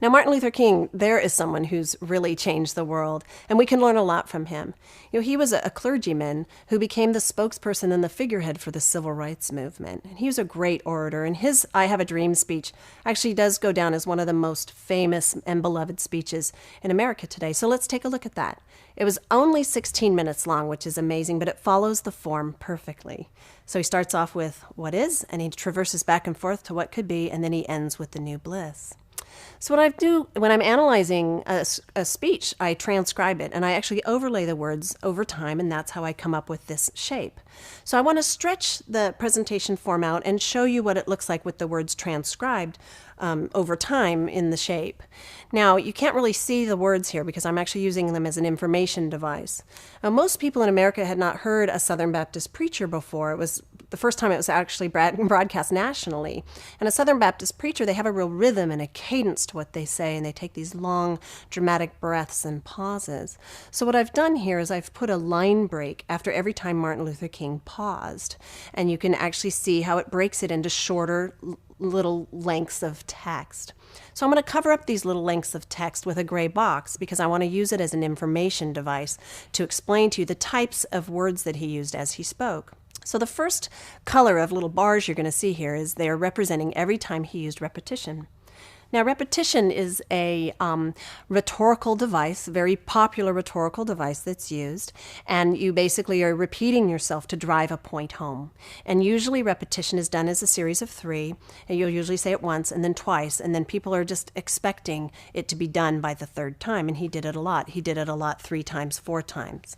Now, Martin Luther King, there is someone who's really changed the world, and we can learn a lot from him. He was a clergyman who became the spokesperson and the figurehead for the civil rights movement. And he was a great orator, and his I Have a Dream speech actually does go down as one of the most famous and beloved speeches in America today. So let's take a look at that. It was only 16 minutes long, which is amazing, but it follows the form perfectly. So he starts off with what is, and he traverses back and forth to what could be, and then he ends with the new bliss. So what I do when I'm analyzing a speech, I transcribe it and I actually overlay the words over time, and that's how I come up with this shape. So I want to stretch the presentation form out and show you what it looks like with the words transcribed over time in the shape. Now, you can't really see the words here because I'm actually using them as an information device. Most people in America had not heard a Southern Baptist preacher before. It was the first time it was actually broadcast nationally. And a Southern Baptist preacher, they have a real rhythm and a cadence to what they say, and they take these long, dramatic breaths and pauses. So what I've done here is I've put a line break after every time Martin Luther King paused. And you can actually see how it breaks it into shorter little lengths of text. So I'm going to cover up these little lengths of text with a gray box because I want to use it as an information device to explain to you the types of words that he used as he spoke. So the first color of little bars you're going to see here is they are representing every time he used repetition. Now, repetition is a rhetorical device, a very popular rhetorical device that's used, and you basically are repeating yourself to drive a point home. And usually repetition is done as a series of 3, and you'll usually say it once and then twice, and then people are just expecting it to be done by the 3rd time, and he did it a lot. He did it a lot 3 times, 4 times.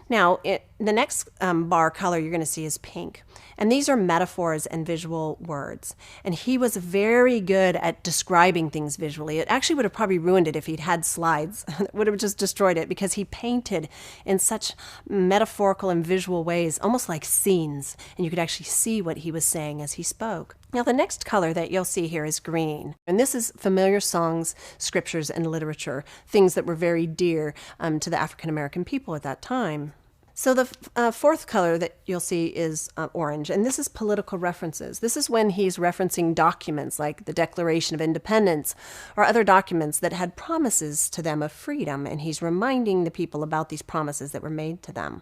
Now, the next bar color you're going to see is pink, and these are metaphors and visual words, and he was very good at describing things visually. It actually would have probably ruined it if he'd had slides. It would have just destroyed it because he painted in such metaphorical and visual ways, almost like scenes, and you could actually see what he was saying as he spoke. Now, the next color that you'll see here is green, and this is familiar songs, scriptures, and literature, things that were very dear to the African American people at that time. So the 4th color that you'll see is orange, and this is political references. This is when he's referencing documents like the Declaration of Independence or other documents that had promises to them of freedom, and he's reminding the people about these promises that were made to them.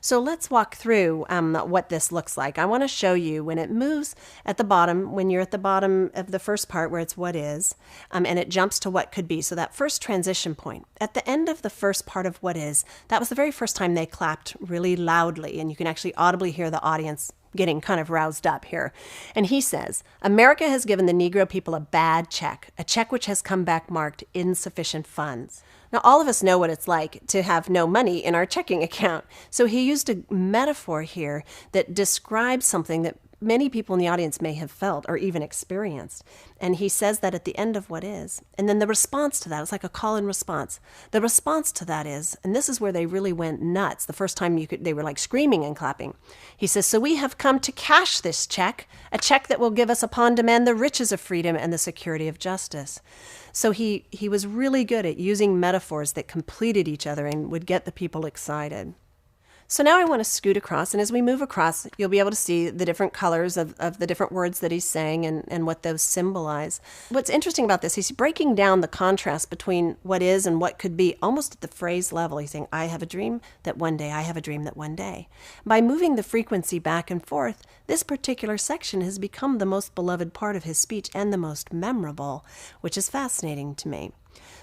So let's walk through what this looks like. I want to show you when it moves at the bottom, when you're at the bottom of the first part where it's what is, and it jumps to what could be. So that first transition point. At the end of the first part of what is, that was the very first time they clapped really loudly, and you can actually audibly hear the audience getting kind of roused up here. And he says, America has given the Negro people a bad check, a check which has come back marked insufficient funds. Now, all of us know what it's like to have no money in our checking account. So he used a metaphor here that describes something that many people in the audience may have felt or even experienced. And he says that at the end of what is. And then the response to that, it's like a call and response. The response to that is, and this is where they really went nuts. The first time they were like screaming and clapping. He says, so we have come to cash this check, a check that will give us upon demand the riches of freedom and the security of justice. So he was really good at using metaphors that completed each other and would get the people excited. So now I want to scoot across, and as we move across, you'll be able to see the different colors of the different words that he's saying and what those symbolize. What's interesting about this, he's breaking down the contrast between what is and what could be almost at the phrase level. He's saying, I have a dream that one day, I have a dream that one day. By moving the frequency back and forth, this particular section has become the most beloved part of his speech and the most memorable, which is fascinating to me.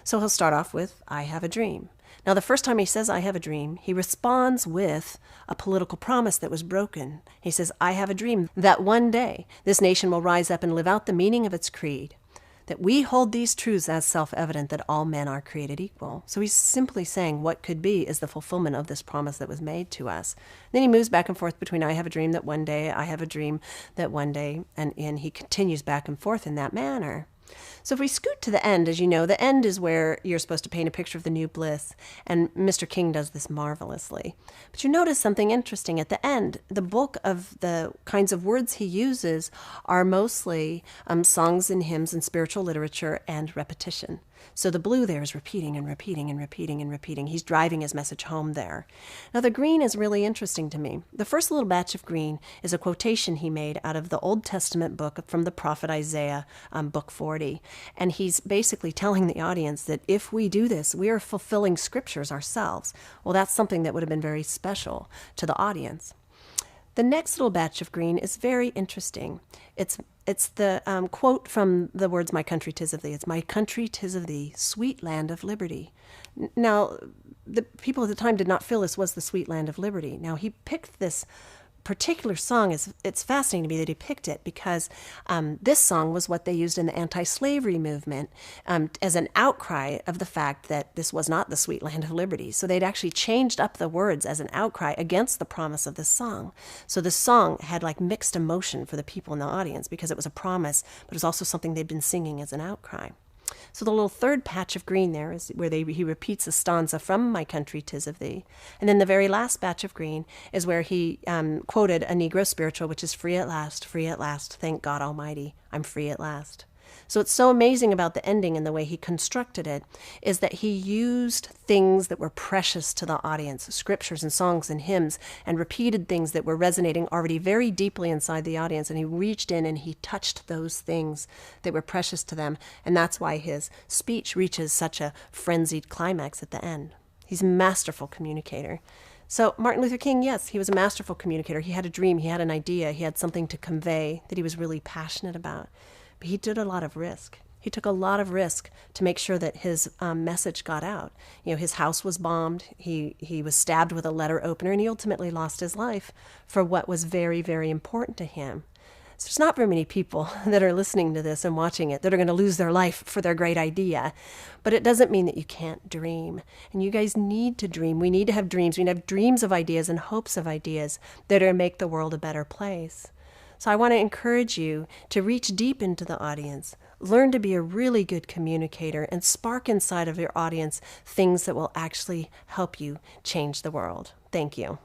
So he'll start off with, I have a dream. Now, the first time he says, I have a dream, he responds with a political promise that was broken. He says, I have a dream that one day this nation will rise up and live out the meaning of its creed, that we hold these truths as self-evident that all men are created equal. So he's simply saying what could be is the fulfillment of this promise that was made to us. Then he moves back and forth between I have a dream that one day, I have a dream that one day, and he continues back and forth in that manner. So if we scoot to the end, as you know, the end is where you're supposed to paint a picture of the new bliss, and Mr. King does this marvelously. But you notice something interesting at the end. The bulk of the kinds of words he uses are mostly songs and hymns and spiritual literature and repetition. So the blue there is repeating and repeating and repeating and repeating. He's driving his message home there. Now the green is really interesting to me. The first little batch of green is a quotation he made out of the Old Testament book from the prophet Isaiah, book 40. And he's basically telling the audience that if we do this, we are fulfilling scriptures ourselves. Well, that's something that would have been very special to the audience. The next little batch of green is very interesting. It's the quote from the words, "My country, 'tis of thee." It's "My country, 'tis of thee, sweet land of liberty." Now, the people at the time did not feel this was the sweet land of liberty. Now, he picked this particular song. It's fascinating to me that he picked it, because this song was what they used in the anti-slavery movement as an outcry of the fact that this was not the sweet land of liberty. So they'd actually changed up the words as an outcry against the promise of this song. So the song had like mixed emotion for the people in the audience, because it was a promise, but it was also something they'd been singing as an outcry. So the little third patch of green there is where he repeats a stanza from "My country, 'tis of thee." And then the very last batch of green is where he quoted a Negro spiritual, which is free at last, thank God Almighty, I'm free at last. So it's so amazing about the ending and the way he constructed it is that he used things that were precious to the audience, scriptures and songs and hymns, and repeated things that were resonating already very deeply inside the audience. And he reached in and he touched those things that were precious to them. And that's why his speech reaches such a frenzied climax at the end. He's a masterful communicator. So Martin Luther King, yes, he was a masterful communicator. He had a dream, he had an idea, he had something to convey that he was really passionate about. But he did a lot of risk. He took a lot of risk to make sure that his message got out. You know, his house was bombed. He was stabbed with a letter opener, and he ultimately lost his life for what was very, very important to him. So there's not very many people that are listening to this and watching it that are going to lose their life for their great idea. But it doesn't mean that you can't dream. And you guys need to dream. We need to have dreams. We need to have dreams of ideas and hopes of ideas that are going to make the world a better place. So I want to encourage you to reach deep into the audience, learn to be a really good communicator, and spark inside of your audience things that will actually help you change the world. Thank you.